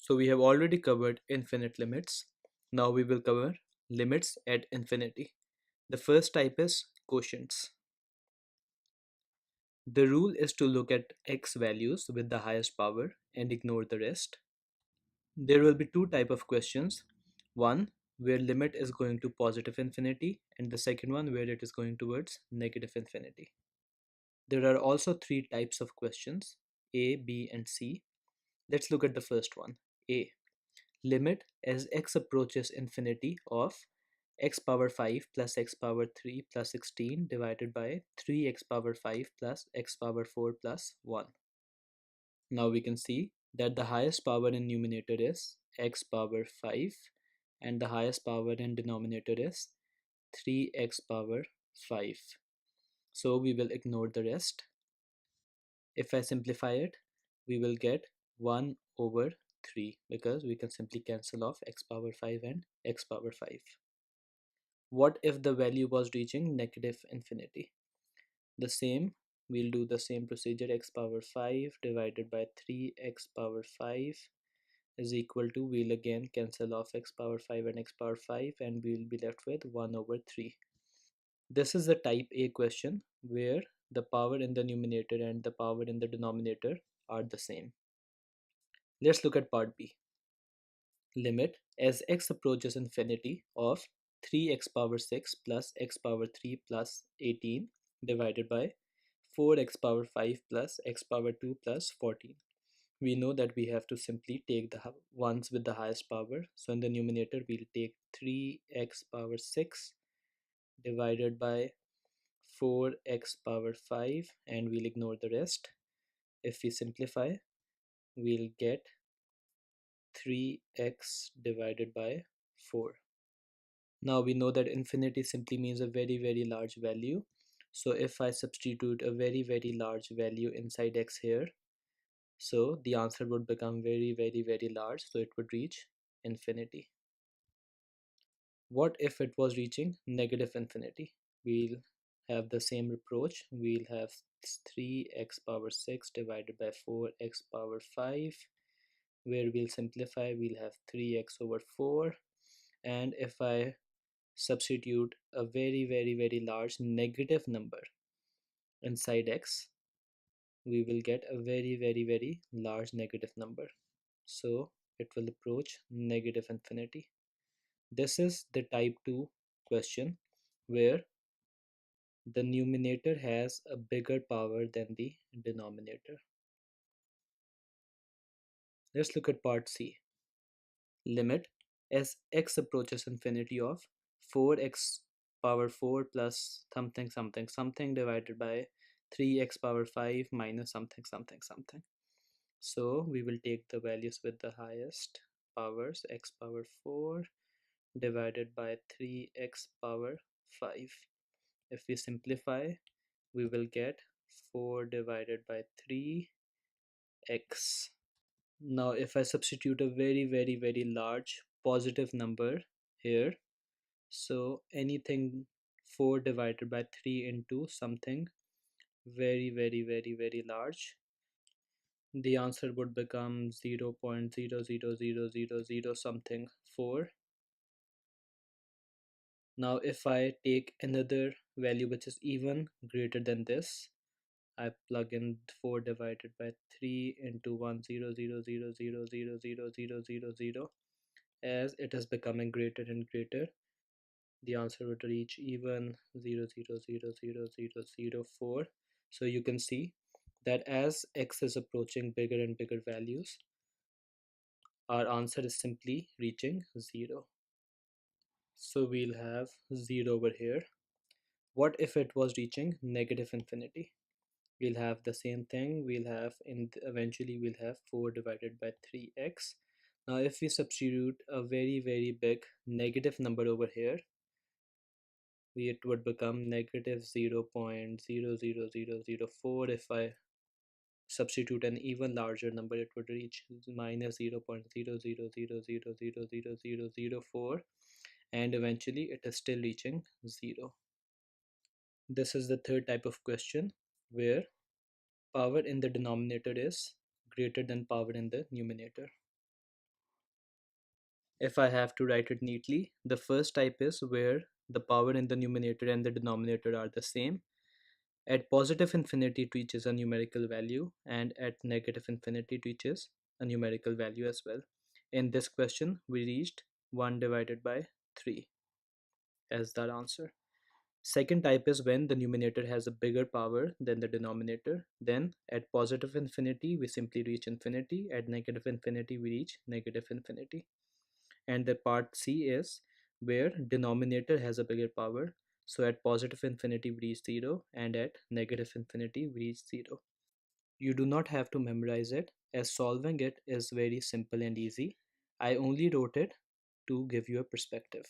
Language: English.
So we have already covered infinite limits. Now we will cover limits at infinity. The first type is quotients. The rule is to look at x values with the highest power and ignore the rest. There will be two type of questions. One where limit is going to positive infinity, and the second one where it is going towards negative infinity. There are also three types of questions: A, B and C. Let's look at the first one. A. Limit as x approaches infinity of x power 5 plus x power 3 plus 16 divided by 3x power 5 plus x power 4 plus 1. Now we can see that the highest power in numerator is x power 5 and the highest power in denominator is 3x power 5. So we will ignore the rest. If I simplify it, we will get 1 over 3 because we can simply cancel off x power 5 and x power 5. What if the value was reaching negative infinity? The same, we'll do the same procedure. X power 5 divided by 3x power 5 is equal to, we'll again cancel off x power 5 and x power 5 and we'll be left with 1 over 3. This is the type A question where the power in the numerator and the power in the denominator are the same. Let's look at part B. Limit as x approaches infinity of 3x power 6 plus x power 3 plus 18 divided by 4x power 5 plus x power 2 plus 14. We know that we have to simply take the ones with the highest power. So in the numerator, we'll take 3x power 6 divided by 4x power 5 and we'll ignore the rest. If we simplify, we'll get 3x divided by 4. Now we know that infinity simply means a very large value. So if I substitute a very large value inside x here, so the answer would become very large, so it would reach infinity. What if it was reaching negative infinity? We'll have the same approach. We'll have 3x power 6 divided by 4x power 5, where we'll simplify, we'll have 3x over 4. And if I substitute a very large negative number inside x, we will get a very large negative number. So it will approach negative infinity. This is the type 2 question where the numerator has a bigger power than the denominator. Let's look at part C. Limit as x approaches infinity of 4x power 4 plus something divided by 3x power 5 minus something. So we will take the values with the highest powers, x power 4 divided by 3x power 5. If we simplify, we will get 4 divided by 3x. Now if I substitute a very large positive number here, so anything 4 divided by 3 into something very large, the answer would become 0.00000 something 4. Now if I take another value which is even greater than this, I plug in 4 divided by 3 into 10000000000. As it is becoming greater and greater, the answer would reach even 0.0000004. So you can see that as x is approaching bigger and bigger values, our answer is simply reaching 0. So we'll have 0 over here. What if it was reaching negative infinity? We'll have the same thing. We'll have eventually we'll have 4 divided by 3x. Now if we substitute a very big negative number over here, it would become negative 0.00004. If I substitute an even larger number, it would reach minus 0.000000004, and eventually it is still reaching 0. This is the third type of question where power in the denominator is greater than power in the numerator. If I have to write it neatly, the first type is where the power in the numerator and the denominator are the same. At positive infinity it reaches a numerical value, and at negative infinity it reaches a numerical value as well. In this question, we reached 1 divided by 3 as the answer. Second type is when the numerator has a bigger power than the denominator. Then at positive infinity, we simply reach infinity. At negative infinity, we reach negative infinity. And the part C is where denominator has a bigger power. So at positive infinity, we reach 0, and at negative infinity, we reach 0. You do not have to memorize it, as solving it is very simple and easy. I only wrote it to give you a perspective.